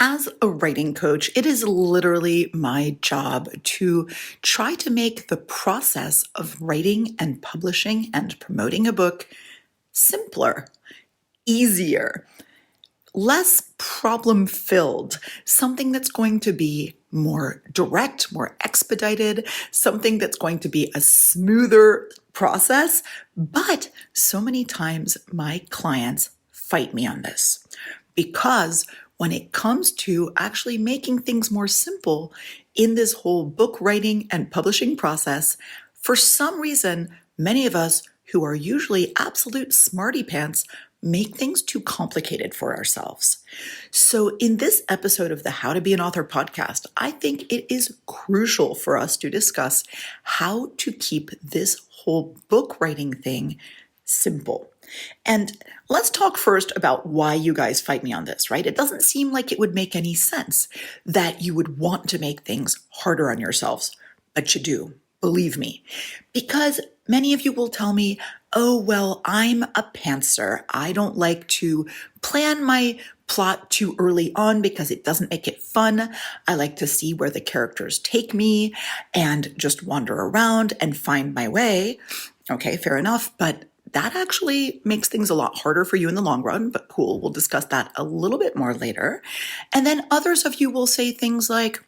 As a writing coach, it is literally my job to try to make the process of writing and publishing and promoting a book simpler, easier, less problem filled, something that's going to be more direct, more expedited, something that's going to be a smoother process. But so many times my clients fight me on this because when it comes to actually making things more simple in this whole book writing and publishing process, for some reason, many of us who are usually absolute smarty pants make things too complicated for ourselves. So in this episode of the How to Be an Author podcast, I think it is crucial for us to discuss how to keep this whole book writing thing simple. And let's talk first about why you guys fight me on this, right? It doesn't seem like it would make any sense that you would want to make things harder on yourselves, but you do, believe me. Because many of you will tell me, oh, well, I'm a pantser. I don't like to plan my plot too early on because it doesn't make it fun. I like to see where the characters take me and just wander around and find my way. Okay, fair enough, but that actually makes things a lot harder for you in the long run, but cool, we'll discuss that a little bit more later. And then others of you will say things like,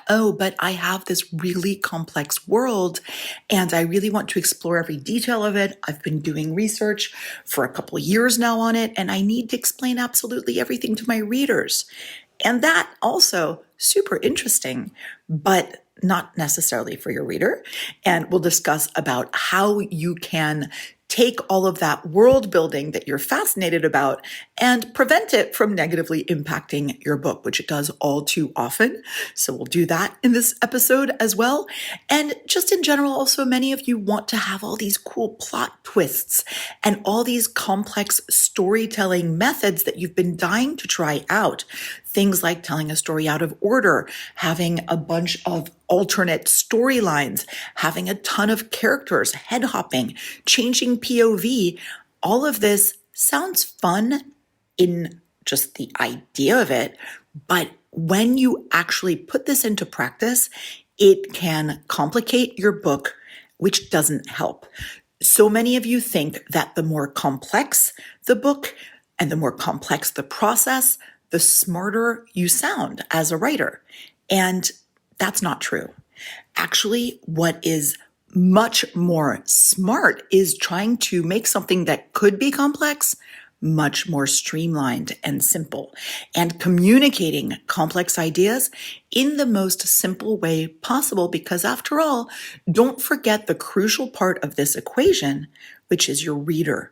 oh, but I have this really complex world and I really want to explore every detail of it. I've been doing research for a couple of years now on it, and I need to explain absolutely everything to my readers. And that also super interesting, but not necessarily for your reader. And we'll discuss about how you can take all of that world building that you're fascinated about and prevent it from negatively impacting your book, which it does all too often. So we'll do that in this episode as well. And just in general, also, many of you want to have all these cool plot twists and all these complex storytelling methods that you've been dying to try out. Things like telling a story out of order, having a bunch of alternate storylines, having a ton of characters, head hopping, changing POV. All of this sounds fun in just the idea of it, but when you actually put this into practice, it can complicate your book, which doesn't help. So many of you think that the more complex the book and the more complex the process, the smarter you sound as a writer. And that's not true. Actually, what is much more smart is trying to make something that could be complex much more streamlined and simple, and communicating complex ideas in the most simple way possible. Because after all, don't forget the crucial part of this equation, which is your reader.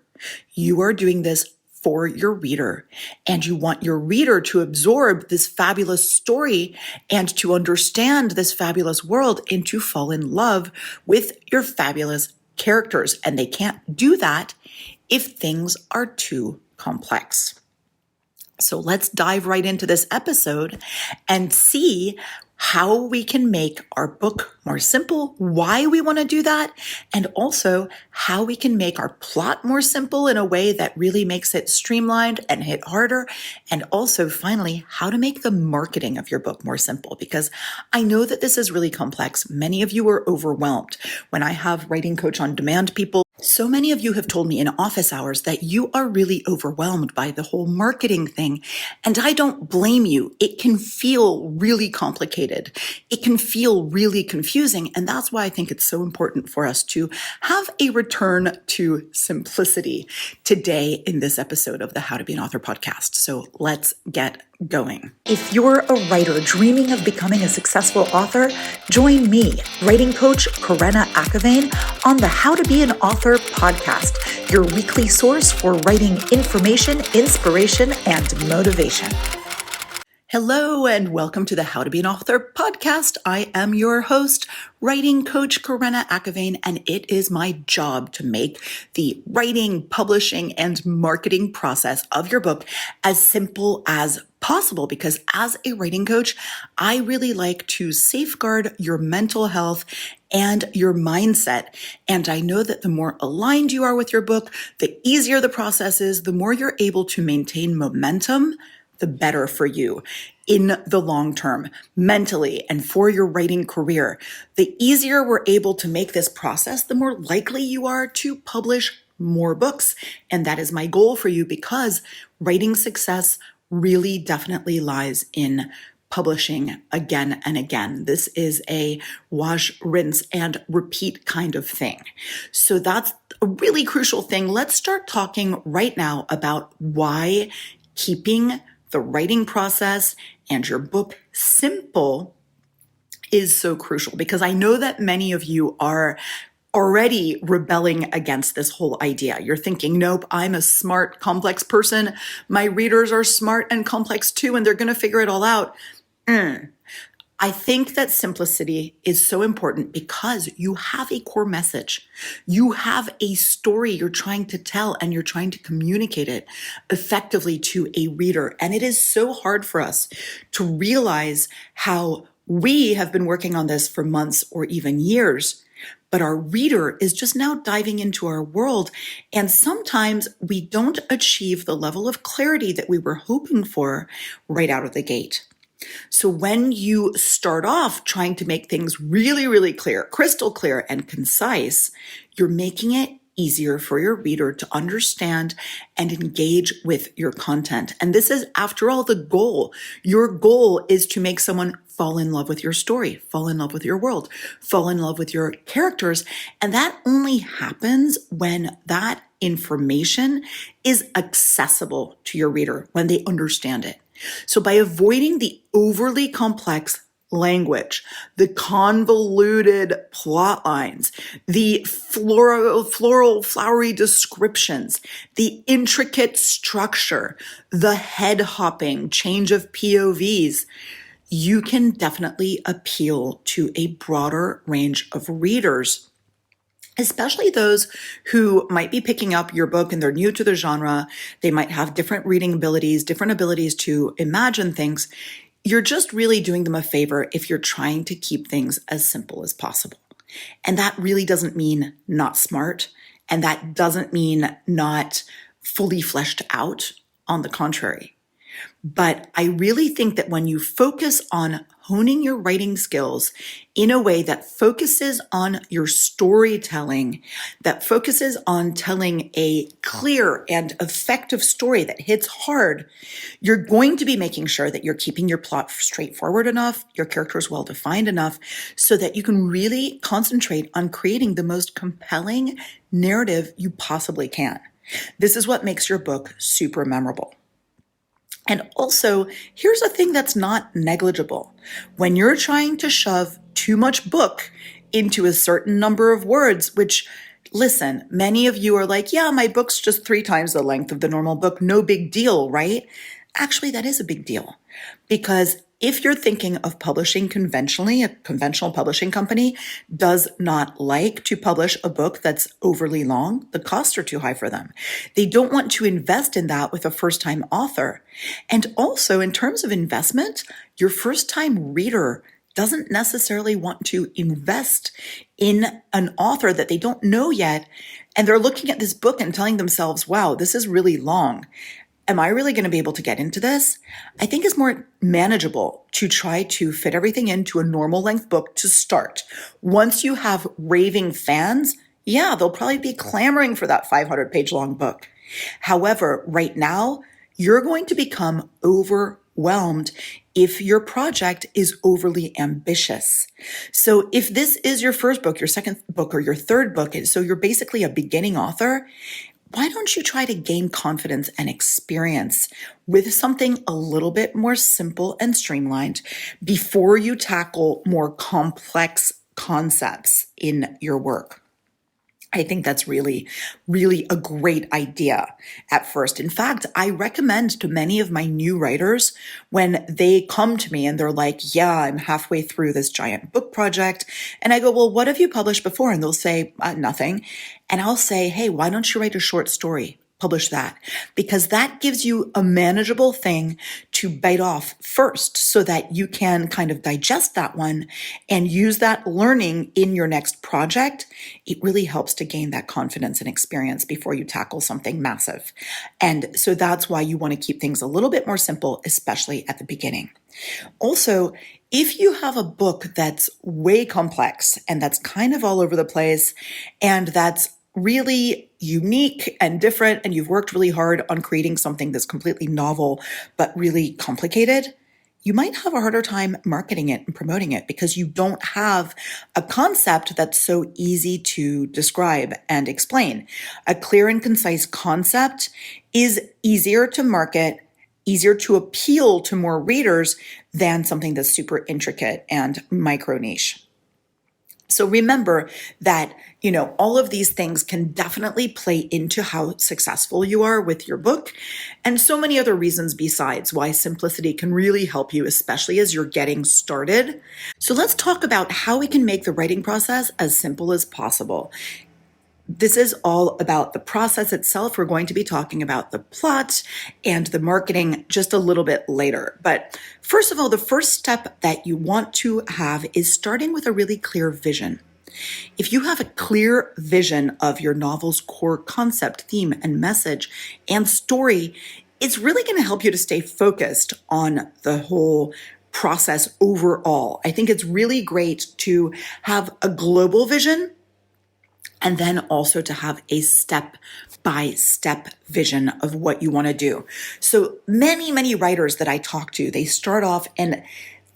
You are doing this for your reader, and you want your reader to absorb this fabulous story and to understand this fabulous world and to fall in love with your fabulous characters. And they can't do that if things are too complex. So let's dive right into this episode and see how we can make our book more simple, why we want to do that, and also how we can make our plot more simple in a way that really makes it streamlined and hit harder, and also finally how to make the marketing of your book more simple, because I know that this is really complex. Many of you are overwhelmed. When I have Writing Coach on Demand people, so many of you have told me in office hours that you are really overwhelmed by the whole marketing thing, and I don't blame you. It can feel really complicated. It can feel really confusing, and that's why I think it's so important for us to have a return to simplicity today in this episode of the How to Be an Author podcast. So let's get going. If you're a writer dreaming of becoming a successful author, join me, writing coach Karena Akhavein, on the How to Be an Author podcast, your weekly source for writing information, inspiration, and motivation. Hello and welcome to the How to Be an Author podcast. I am your host, writing coach Karena Akhavein, and it is my job to make the writing, publishing, and marketing process of your book as simple as possible, because as a writing coach, I really like to safeguard your mental health and your mindset. And I know that the more aligned you are with your book, the easier the process is, the more you're able to maintain momentum, the better for you in the long term, mentally, and for your writing career. The easier we're able to make this process, the more likely you are to publish more books. And that is my goal for you, because writing success really definitely lies in publishing again and again. This is a wash, rinse, and repeat kind of thing. So that's a really crucial thing. Let's start talking right now about why keeping the writing process and your book simple is so crucial, because I know that many of you are already rebelling against this whole idea. You're thinking, nope, I'm a smart, complex person. My readers are smart and complex too, and they're going to figure it all out. I think that simplicity is so important because you have a core message. You have a story you're trying to tell, and you're trying to communicate it effectively to a reader. And it is so hard for us to realize how we have been working on this for months or even years, but our reader is just now diving into our world. And sometimes we don't achieve the level of clarity that we were hoping for right out of the gate. So when you start off trying to make things really, really clear, crystal clear and concise, you're making it easier for your reader to understand and engage with your content. And this is, after all, the goal. Your goal is to make someone fall in love with your story, fall in love with your world, fall in love with your characters. And that only happens when that information is accessible to your reader, when they understand it. So by avoiding the overly complex language, the convoluted plot lines, the floral, flowery descriptions, the intricate structure, the head hopping, change of POVs, you can definitely appeal to a broader range of readers, especially those who might be picking up your book and they're new to the genre. They might have different reading abilities, different abilities to imagine things. You're just really doing them a favor if you're trying to keep things as simple as possible. And that really doesn't mean not smart, and that doesn't mean not fully fleshed out. On the contrary. But I really think that when you focus on honing your writing skills in a way that focuses on your storytelling, that focuses on telling a clear and effective story that hits hard, you're going to be making sure that you're keeping your plot straightforward enough, your characters well-defined enough, so that you can really concentrate on creating the most compelling narrative you possibly can. This is what makes your book super memorable. And also, here's a thing that's not negligible. When you're trying to shove too much book into a certain number of words, which, listen, many of you are like, yeah, my book's just 3 times the length of the normal book. No big deal, right? Actually, that is a big deal, because if you're thinking of publishing conventionally, a conventional publishing company does not like to publish a book that's overly long. The costs are too high for them. They don't want to invest in that with a first-time author. And also, in terms of investment, your first-time reader doesn't necessarily want to invest in an author that they don't know yet. And they're looking at this book and telling themselves, wow, this is really long. Am I really going to be able to get into this? I think it's more manageable to try to fit everything into a normal length book to start. Once you have raving fans, yeah, they'll probably be clamoring for that 500-page long book. However, right now, you're going to become overwhelmed if your project is overly ambitious. So if this is your first book, your second book, or your third book, so you're basically a beginning author, why don't you try to gain confidence and experience with something a little bit more simple and streamlined before you tackle more complex concepts in your work? I think that's really, really a great idea at first. In fact, I recommend to many of my new writers, when they come to me and they're like, yeah, I'm halfway through this giant book project. And I go, well, what have you published before? And they'll say, nothing. And I'll say, hey, why don't you write a short story publish that, because that gives you a manageable thing to bite off first so that you can kind of digest that one and use that learning in your next project. It really helps to gain that confidence and experience before you tackle something massive. And so that's why you want to keep things a little bit more simple, especially at the beginning. Also, if you have a book that's way complex and that's kind of all over the place and that's really unique and different, and you've worked really hard on creating something that's completely novel but really complicated, you might have a harder time marketing it and promoting it because you don't have a concept that's so easy to describe and explain. A clear and concise concept is easier to market, easier to appeal to more readers than something that's super intricate and micro niche. So remember that, all of these things can definitely play into how successful you are with your book, and so many other reasons besides why simplicity can really help you, especially as you're getting started. So let's talk about how we can make the writing process as simple as possible. This is all about the process itself. We're going to be talking about the plot and the marketing just a little bit later. But first of all, the first step that you want to have is starting with a really clear vision. If you have a clear vision of your novel's core concept, theme, and message and story, it's really going to help you to stay focused on the whole process overall. I think it's really great to have a global vision, and then also to have a step-by-step vision of what you want to do. So many writers that I talk to, they start off and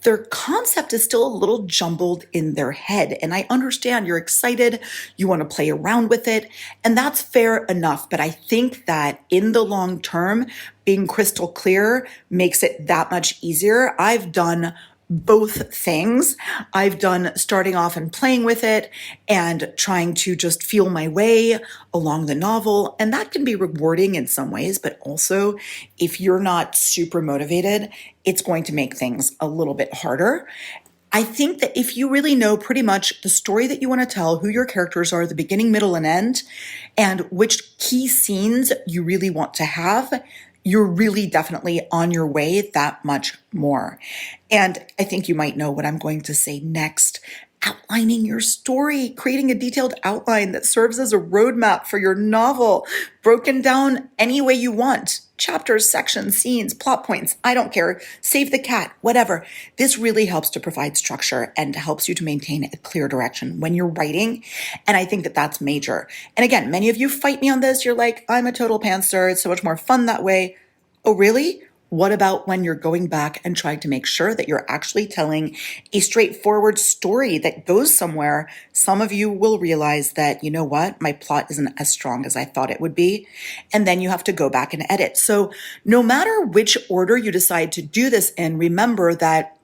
their concept is still a little jumbled in their head. And I understand you're excited, you want to play around with it, and that's fair enough. But I think that in the long term, being crystal clear makes it that much easier. I've done both things. I've done starting off and playing with it and trying to just feel my way along the novel. And that can be rewarding in some ways, but also if you're not super motivated, it's going to make things a little bit harder. I think that if you really know pretty much the story that you want to tell, who your characters are, the beginning, middle, and end, and which key scenes you really want to have, you're really definitely on your way that much more. And I think you might know what I'm going to say next. Outlining your story, creating a detailed outline that serves as a roadmap for your novel, broken down any way you want. Chapters, sections, scenes, plot points, I don't care. Save the cat, whatever. This really helps to provide structure and helps you to maintain a clear direction when you're writing. And I think that that's major. And again, many of you fight me on this. You're like, I'm a total pantser. It's so much more fun that way. Oh, really? What about when you're going back and trying to make sure that you're actually telling a straightforward story that goes somewhere? Some of you will realize that, you know what, my plot isn't as strong as I thought it would be. And then you have to go back and edit. So no matter which order you decide to do this in, remember that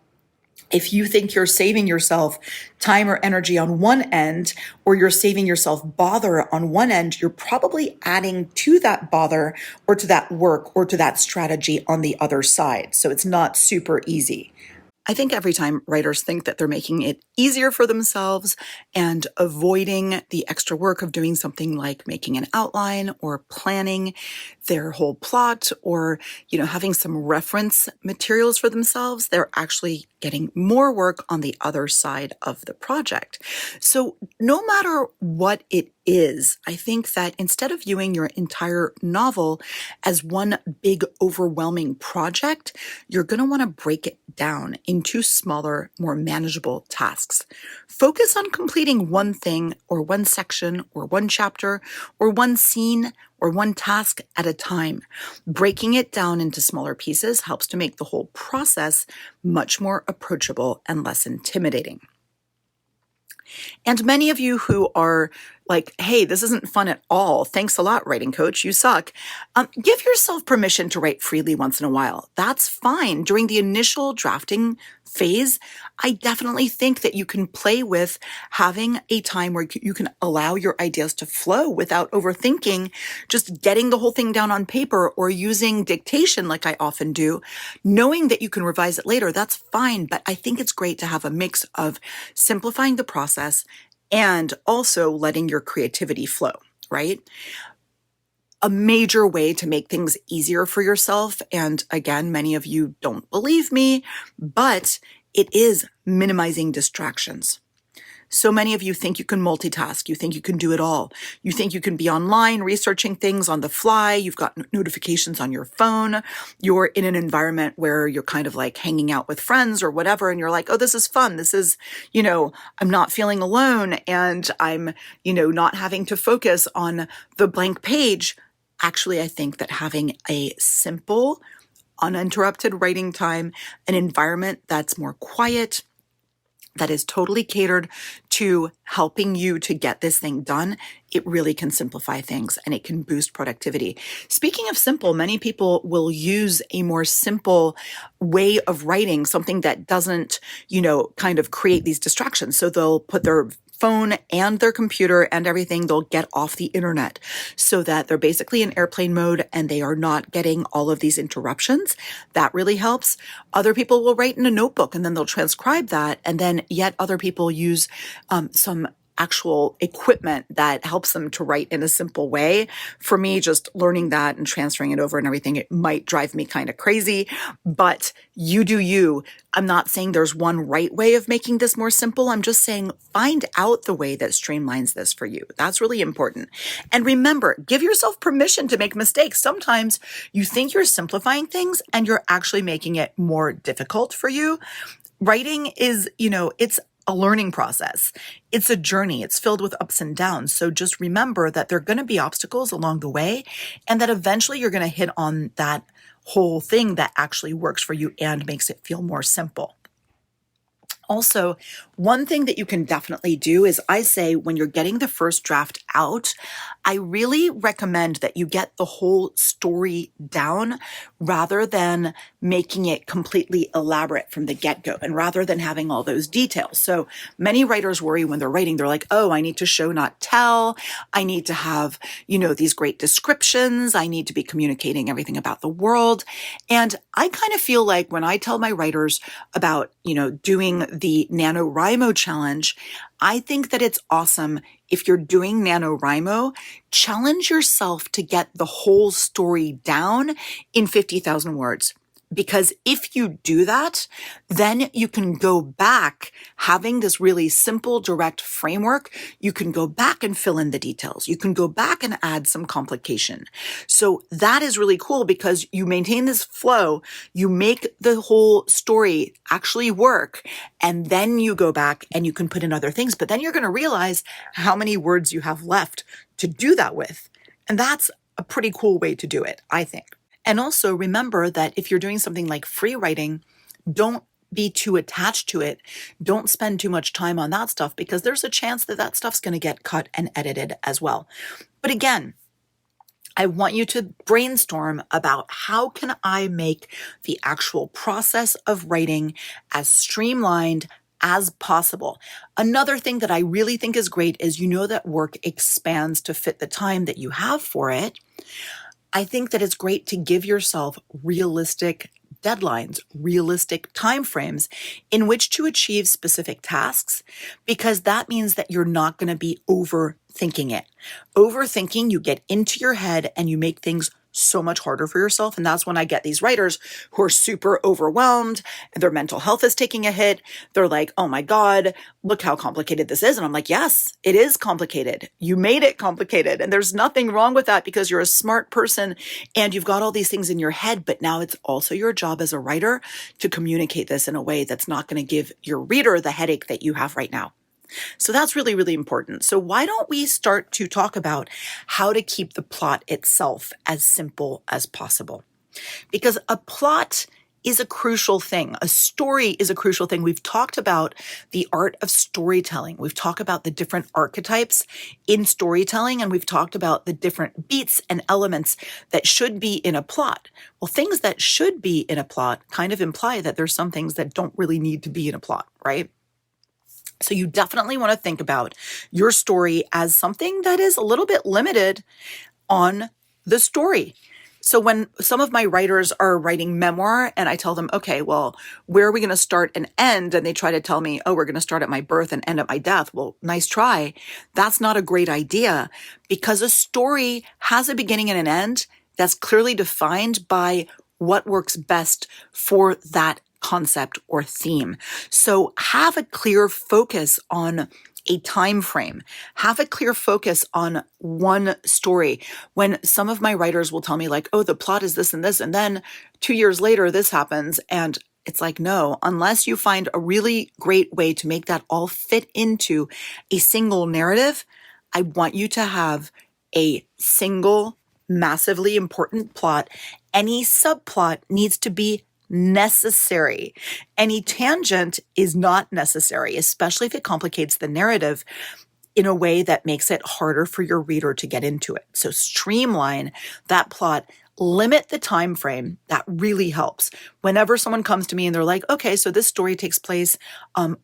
if you think you're saving yourself time or energy on one end, or you're saving yourself bother on one end, you're probably adding to that bother or to that work or to that strategy on the other side. So it's not super easy. I think every time writers think that they're making it easier for themselves and avoiding the extra work of doing something like making an outline or planning their whole plot or, having some reference materials for themselves, they're actually getting more work on the other side of the project. So no matter what it is, I think that instead of viewing your entire novel as one big overwhelming project, you're going to want to break it down into smaller, more manageable tasks. Focus on completing one thing or one section or one chapter or one scene or one task at a time. Breaking it down into smaller pieces helps to make the whole process much more approachable and less intimidating. And many of you who are like, hey, this isn't fun at all. Thanks a lot, writing coach. You suck. Give yourself permission to write freely once in a while. That's fine. During the initial drafting phase, I definitely think that you can play with having a time where you can allow your ideas to flow without overthinking, just getting the whole thing down on paper or using dictation like I often do, knowing that you can revise it later. That's fine. But I think it's great to have a mix of simplifying the process and also letting your creativity flow, right? A major way to make things easier for yourself, and again, many of you don't believe me, but it is minimizing distractions. So many of you think you can multitask. You think you can do it all. You think you can be online researching things on the fly. You've got notifications on your phone. You're in an environment where you're kind of like hanging out with friends or whatever. And you're like, oh, this is fun. This is, I'm not feeling alone and I'm, not having to focus on the blank page. Actually, I think that having a simple, uninterrupted writing time, an environment that's more quiet, that is totally catered to helping you to get this thing done, it really can simplify things and it can boost productivity. Speaking of simple, many people will use a more simple way of writing, something that doesn't, kind of create these distractions. So they'll put their phone and their computer and everything, they'll get off the internet so that they're basically in airplane mode and they are not getting all of these interruptions. That really helps. Other people will write in a notebook and then they'll transcribe that. And then yet other people use some actual equipment that helps them to write in a simple way. For me, just learning that and transferring it over and everything, it might drive me kind of crazy, but you do you. I'm not saying there's one right way of making this more simple. I'm just saying find out the way that streamlines this for you. That's really important. And remember, give yourself permission to make mistakes. Sometimes you think you're simplifying things and you're actually making it more difficult for you. Writing is, it's a learning process. It's a journey. It's filled with ups and downs. So just remember that there are going to be obstacles along the way and that eventually you're going to hit on that whole thing that actually works for you and makes it feel more simple. Also, one thing that you can definitely do is I say when you're getting the first draft out, I really recommend that you get the whole story down rather than making it completely elaborate from the get-go and rather than having all those details. So many writers worry when they're writing, they're like, oh, I need to show, not tell. I need to have, these great descriptions. I need to be communicating everything about the world. And I kind of feel like when I tell my writers about, doing the NaNoWriMo challenge, I think that it's awesome if you're doing NaNoWriMo, challenge yourself to get the whole story down in 50,000 words. Because if you do that, then you can go back having this really simple, direct framework. You can go back and fill in the details. You can go back and add some complication. So that is really cool because you maintain this flow. You make the whole story actually work. And then you go back and you can put in other things. But then you're going to realize how many words you have left to do that with. And that's a pretty cool way to do it, I think. And also remember that if you're doing something like free writing, don't be too attached to it. Don't spend too much time on that stuff because there's a chance that that stuff's going to get cut and edited as well. But again, I want you to brainstorm about how can I make the actual process of writing as streamlined as possible. Another thing that I really think is great is that work expands to fit the time that you have for it. I think that it's great to give yourself realistic deadlines, realistic timeframes in which to achieve specific tasks, because that means that you're not going to be overthinking it. Overthinking, you get into your head and you make things so much harder for yourself. And that's when I get these writers who are super overwhelmed and their mental health is taking a hit. They're like, oh my God, look how complicated this is. And I'm like, yes, it is complicated. You made it complicated. And there's nothing wrong with that because you're a smart person and you've got all these things in your head. But now it's also your job as a writer to communicate this in a way that's not going to give your reader the headache that you have right now. So that's really, really important. So why don't we start to talk about how to keep the plot itself as simple as possible? Because a plot is a crucial thing. A story is a crucial thing. We've talked about the art of storytelling. We've talked about the different archetypes in storytelling, and we've talked about the different beats and elements that should be in a plot. Well, things that should be in a plot kind of imply that there's some things that don't really need to be in a plot, right? So you definitely want to think about your story as something that is a little bit limited on the story. So when some of my writers are writing memoir and I tell them, okay, well, where are we going to start and end? And they try to tell me, oh, we're going to start at my birth and end at my death. Well, nice try. That's not a great idea because a story has a beginning and an end that's clearly defined by what works best for that concept or theme. So have a clear focus on a time frame. Have a clear focus on one story. When some of my writers will tell me like, oh, the plot is this, and then 2 years later, this happens. And it's like, no, unless you find a really great way to make that all fit into a single narrative, I want you to have a single, massively important plot. Any subplot needs to be necessary. Any tangent is not necessary, especially if it complicates the narrative in a way that makes it harder for your reader to get into it. So streamline that plot, limit the time frame. That really helps. Whenever someone comes to me and they're like, okay, so this story takes place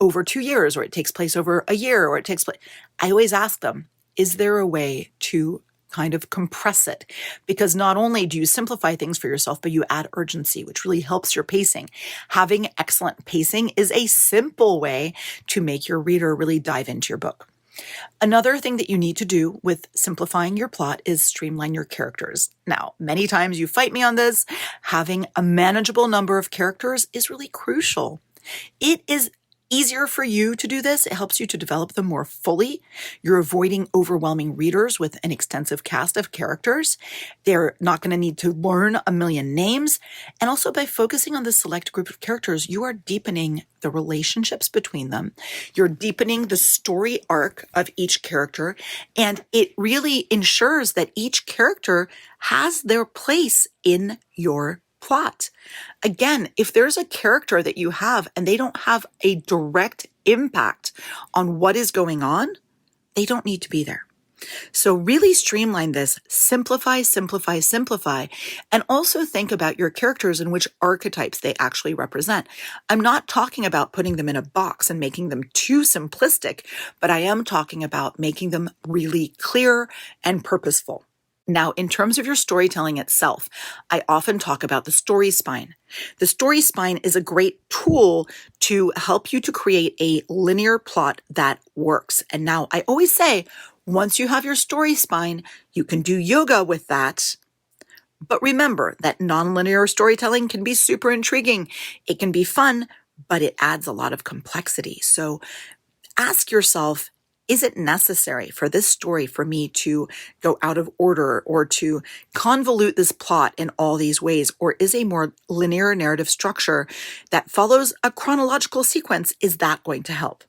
over 2 years, or it takes place over a year, or it takes place, I always ask them, is there a way to kind of compress it? Because not only do you simplify things for yourself, but you add urgency, which really helps your pacing. Having excellent pacing is a simple way to make your reader really dive into your book. Another thing that you need to do with simplifying your plot is streamline your characters. Now, many times you fight me on this. Having a manageable number of characters is really crucial. It is easier for you to do this. It helps you to develop them more fully. You're avoiding overwhelming readers with an extensive cast of characters. They're not going to need to learn a million names. And also by focusing on this select group of characters, you are deepening the relationships between them. You're deepening the story arc of each character. And it really ensures that each character has their place in your plot. Again, if there's a character that you have and they don't have a direct impact on what is going on, they don't need to be there. So really streamline this, simplify, simplify, simplify, and also think about your characters and which archetypes they actually represent. I'm not talking about putting them in a box and making them too simplistic, but I am talking about making them really clear and purposeful. Now, in terms of your storytelling itself, I often talk about the story spine. The story spine is a great tool to help you to create a linear plot that works. And now I always say, once you have your story spine, you can do yoga with that. But remember that nonlinear storytelling can be super intriguing. It can be fun, but it adds a lot of complexity. So ask yourself, is it necessary for this story for me to go out of order or to convolute this plot in all these ways? Or is a more linear narrative structure that follows a chronological sequence, is that going to help?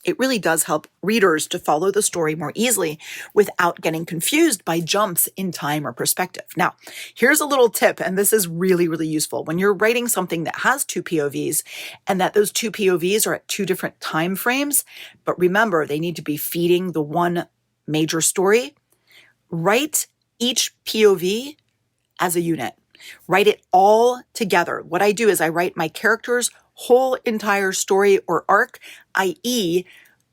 It really does help readers to follow the story more easily without getting confused by jumps in time or perspective. Now, here's a little tip, and this is really, really useful. When you're writing something that has two POVs and that those two POVs are at two different time frames, but remember, they need to be feeding the one major story, write each POV as a unit. Write it all together. What I do is I write my characters' whole entire story or arc, i.e.,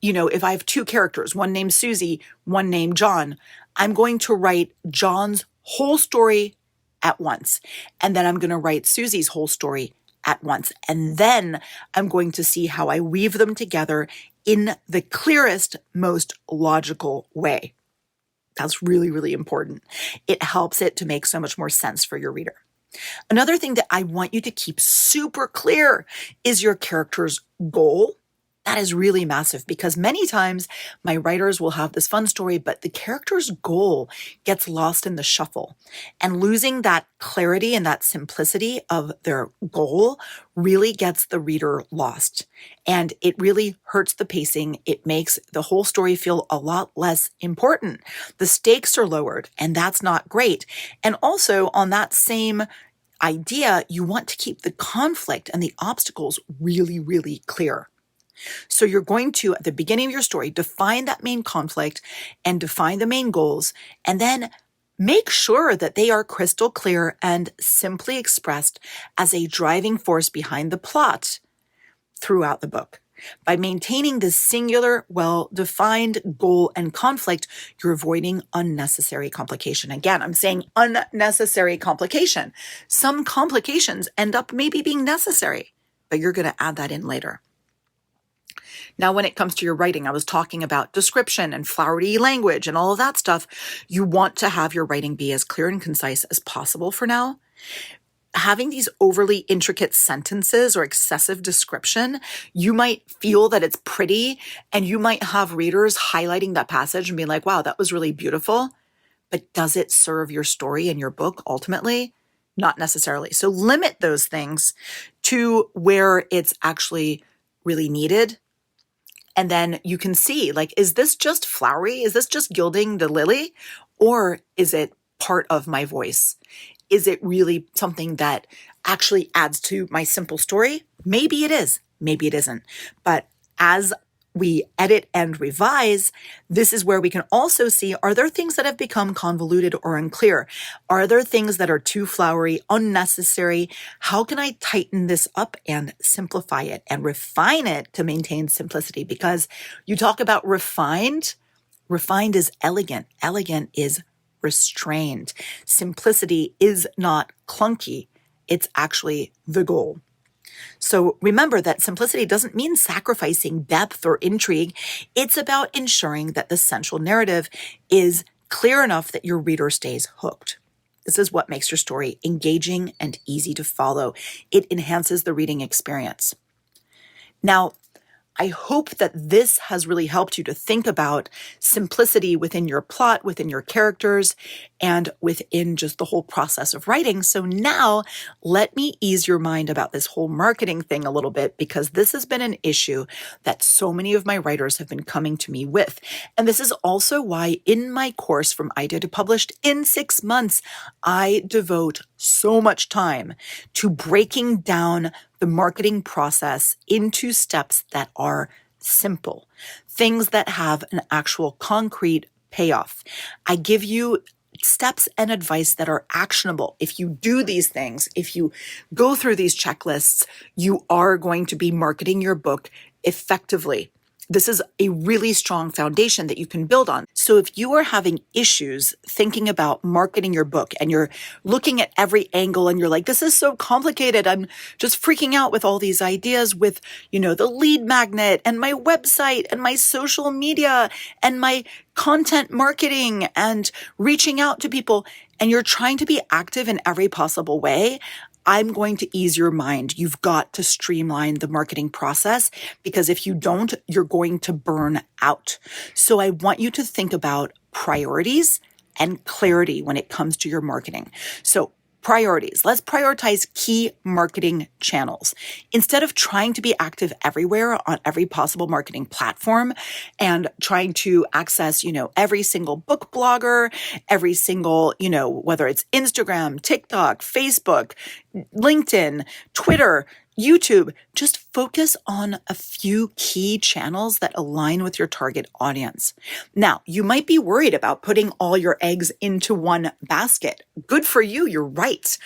if I have two characters, one named Susie, one named John, I'm going to write John's whole story at once. And then I'm going to write Susie's whole story at once. And then I'm going to see how I weave them together in the clearest, most logical way. That's really, really important. It helps it to make so much more sense for your reader. Another thing that I want you to keep super clear is your character's goal. That is really massive because many times my writers will have this fun story, but the character's goal gets lost in the shuffle. And losing that clarity and that simplicity of their goal really gets the reader lost. And it really hurts the pacing. It makes the whole story feel a lot less important. The stakes are lowered, and that's not great. And also on that same idea, you want to keep the conflict and the obstacles really, really clear. So you're going to, at the beginning of your story, define that main conflict and define the main goals, and then make sure that they are crystal clear and simply expressed as a driving force behind the plot throughout the book. By maintaining this singular, well-defined goal and conflict, you're avoiding unnecessary complication. Again, I'm saying unnecessary complication. Some complications end up maybe being necessary, but you're going to add that in later. Now, when it comes to your writing, I was talking about description and flowery language and all of that stuff. You want to have your writing be as clear and concise as possible for now. Having these overly intricate sentences or excessive description, you might feel that it's pretty, and you might have readers highlighting that passage and being like, wow, that was really beautiful. But does it serve your story and your book ultimately? Not necessarily. So limit those things to where it's actually really needed. And then you can see, like, is this just flowery? Is this just gilding the lily? Or is it part of my voice? Is it really something that actually adds to my simple story? Maybe it is, maybe it isn't. But as we edit and revise, this is where we can also see, are there things that have become convoluted or unclear? Are there things that are too flowery, unnecessary? How can I tighten this up and simplify it and refine it to maintain simplicity? Because you talk about refined is elegant. Elegant is restrained. Simplicity is not clunky. It's actually the goal. So remember that simplicity doesn't mean sacrificing depth or intrigue. It's about ensuring that the central narrative is clear enough that your reader stays hooked. This is what makes your story engaging and easy to follow. It enhances the reading experience. Now, I hope that this has really helped you to think about simplicity within your plot, within your characters, and within just the whole process of writing. So now let me ease your mind about this whole marketing thing a little bit, because this has been an issue that so many of my writers have been coming to me with. And this is also why in my course From Idea to Published in 6 months, I devote so much time to breaking down the marketing process into steps that are simple, things that have an actual concrete payoff. I give you steps and advice that are actionable. If you do these things, if you go through these checklists, you are going to be marketing your book effectively. This is a really strong foundation that you can build on. So if you are having issues thinking about marketing your book and you're looking at every angle and you're like, this is so complicated, I'm just freaking out with all these ideas with, the lead magnet and my website and my social media and my content marketing and reaching out to people, and you're trying to be active in every possible way, I'm going to ease your mind. You've got to streamline the marketing process, because if you don't, you're going to burn out. So I want you to think about priorities and clarity when it comes to your marketing. So priorities. Let's prioritize key marketing channels. Instead of trying to be active everywhere on every possible marketing platform and trying to access, every single book blogger, every single, whether it's Instagram, TikTok, Facebook, LinkedIn, Twitter, YouTube, just focus on a few key channels that align with your target audience. Now, you might be worried about putting all your eggs into one basket. Good for you. You're right?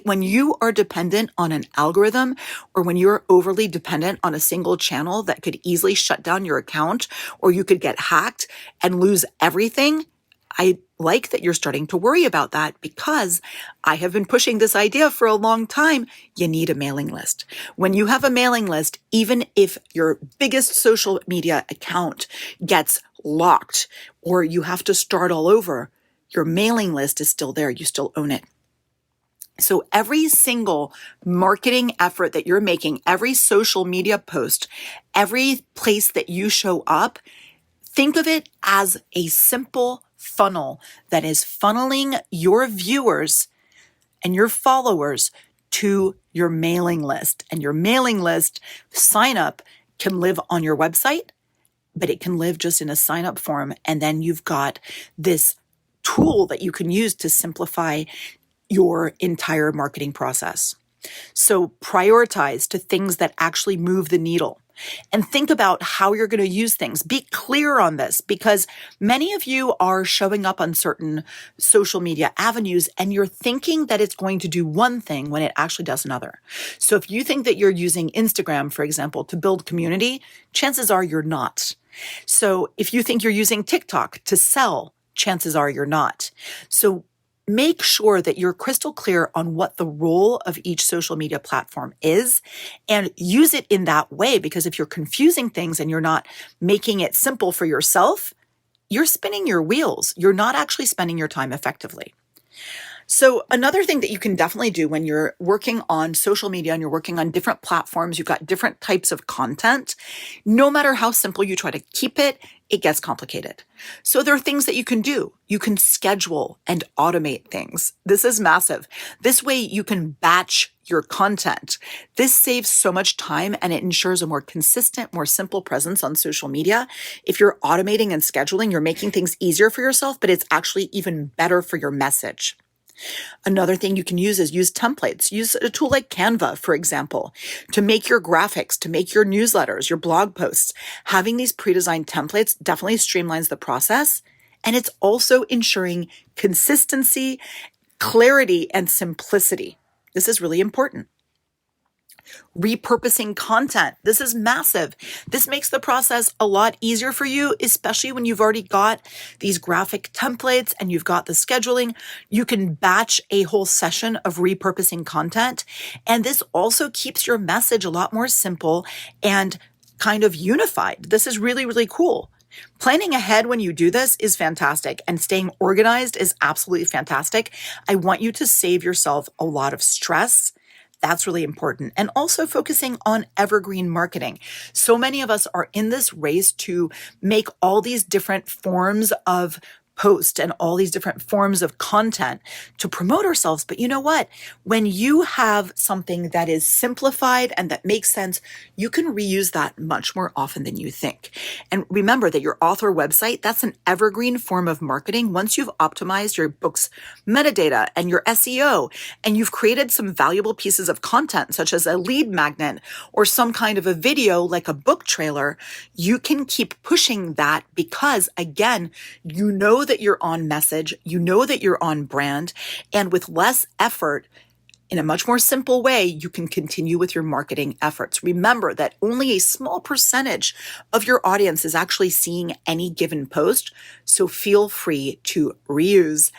When you are dependent on an algorithm, or when you're overly dependent on a single channel that could easily shut down your account, or you could get hacked and lose everything, I like that you're starting to worry about that, because I have been pushing this idea for a long time. You need a mailing list. When you have a mailing list, even if your biggest social media account gets locked or you have to start all over, your mailing list is still there. You still own it. So every single marketing effort that you're making, every social media post, every place that you show up, think of it as a simple funnel that is funneling your viewers and your followers to your mailing list. And your mailing list sign up can live on your website, but it can live just in a sign up form. And then you've got this tool that you can use to simplify your entire marketing process. So prioritize to things that actually move the needle. And think about how you're going to use things. Be clear on this, because many of you are showing up on certain social media avenues and you're thinking that it's going to do one thing when it actually does another. So if you think that you're using Instagram, for example, to build community, chances are you're not. So if you think you're using TikTok to sell, chances are you're not. So make sure that you're crystal clear on what the role of each social media platform is and use it in that way. Because if you're confusing things and you're not making it simple for yourself, you're spinning your wheels. You're not actually spending your time effectively. So another thing that you can definitely do when you're working on social media and you're working on different platforms, you've got different types of content, no matter how simple you try to keep it, it gets complicated. So there are things that you can do. You can schedule and automate things. This is massive. This way you can batch your content. This saves so much time and it ensures a more consistent, more simple presence on social media. If you're automating and scheduling, you're making things easier for yourself, but it's actually even better for your message. Another thing you can use is use templates. Use a tool like Canva, for example, to make your graphics, to make your newsletters, your blog posts. Having these pre-designed templates definitely streamlines the process. And it's also ensuring consistency, clarity, and simplicity. This is really important. Repurposing content. This is massive. This makes the process a lot easier for you, especially when you've already got these graphic templates and you've got the scheduling. You can batch a whole session of repurposing content. And this also keeps your message a lot more simple and kind of unified. This is really, really cool. Planning ahead when you do this is fantastic, and staying organized is absolutely fantastic. I want you to save yourself a lot of stress. That's really important. And also focusing on evergreen marketing. So many of us are in this race to make all these different forms of post and all these different forms of content to promote ourselves. But you know what? When you have something that is simplified and that makes sense, you can reuse that much more often than you think. And remember that your author website, that's an evergreen form of marketing. Once you've optimized your book's metadata and your SEO, and you've created some valuable pieces of content, such as a lead magnet or some kind of a video like a book trailer, you can keep pushing that because, again, you know that you're on message, you know that you're on brand, and with less effort, in a much more simple way, you can continue with your marketing efforts. Remember that only a small percentage of your audience is actually seeing any given post, so feel free to reuse,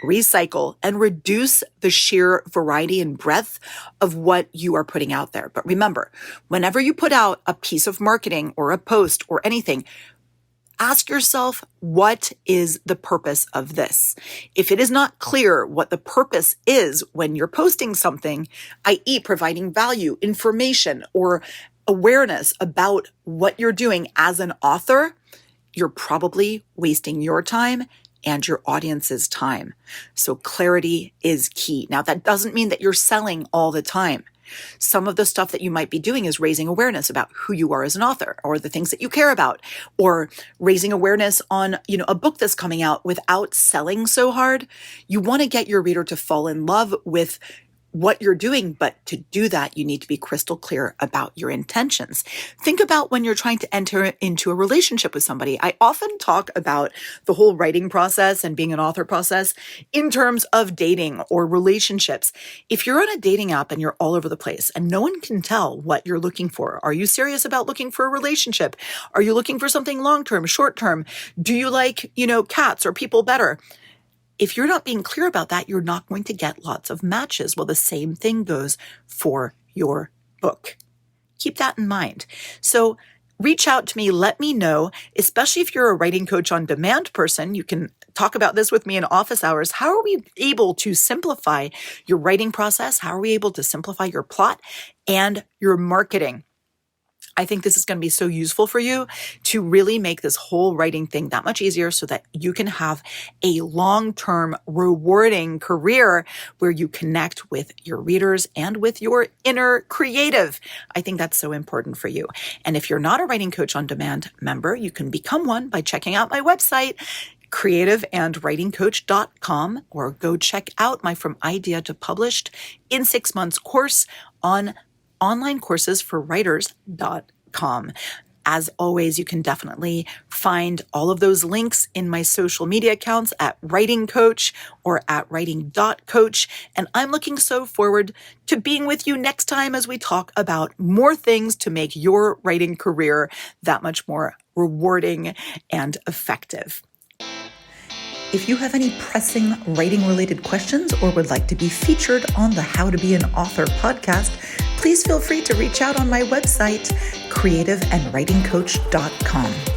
recycle, and reduce the sheer variety and breadth of what you are putting out there. But remember, whenever you put out a piece of marketing or a post or anything, ask yourself, what is the purpose of this? If it is not clear what the purpose is when you're posting something, i.e. providing value, information, or awareness about what you're doing as an author, you're probably wasting your time and your audience's time. So clarity is key. Now, that doesn't mean that you're selling all the time. Some of the stuff that you might be doing is raising awareness about who you are as an author or the things that you care about, or raising awareness on, a book that's coming out without selling so hard. You want to get your reader to fall in love with what you're doing, but to do that, you need to be crystal clear about your intentions. Think about when you're trying to enter into a relationship with somebody. I often talk about the whole writing process and being an author process in terms of dating or relationships. If you're on a dating app and you're all over the place and no one can tell what you're looking for, are you serious about looking for a relationship? Are you looking for something long-term, short-term? Do you like, cats or people better? If you're not being clear about that, you're not going to get lots of matches. Well, the same thing goes for your book. Keep that in mind. So reach out to me. Let me know, especially if you're a writing coach on demand person. You can talk about this with me in office hours. How are we able to simplify your writing process? How are we able to simplify your plot and your marketing? I think this is going to be so useful for you to really make this whole writing thing that much easier so that you can have a long-term rewarding career where you connect with your readers and with your inner creative. I think that's so important for you. And if you're not a Writing Coach on Demand member, you can become one by checking out my website, creativeandwritingcoach.com, or go check out my From Idea to Published in 6 months course on onlineCoursesForWriters.com. As always, you can definitely find all of those links in my social media accounts at Writing Coach or at writing.coach. And I'm looking so forward to being with you next time as we talk about more things to make your writing career that much more rewarding and effective. If you have any pressing writing-related questions or would like to be featured on the How to Be an Author podcast, please feel free to reach out on my website, creativeandwritingcoach.com.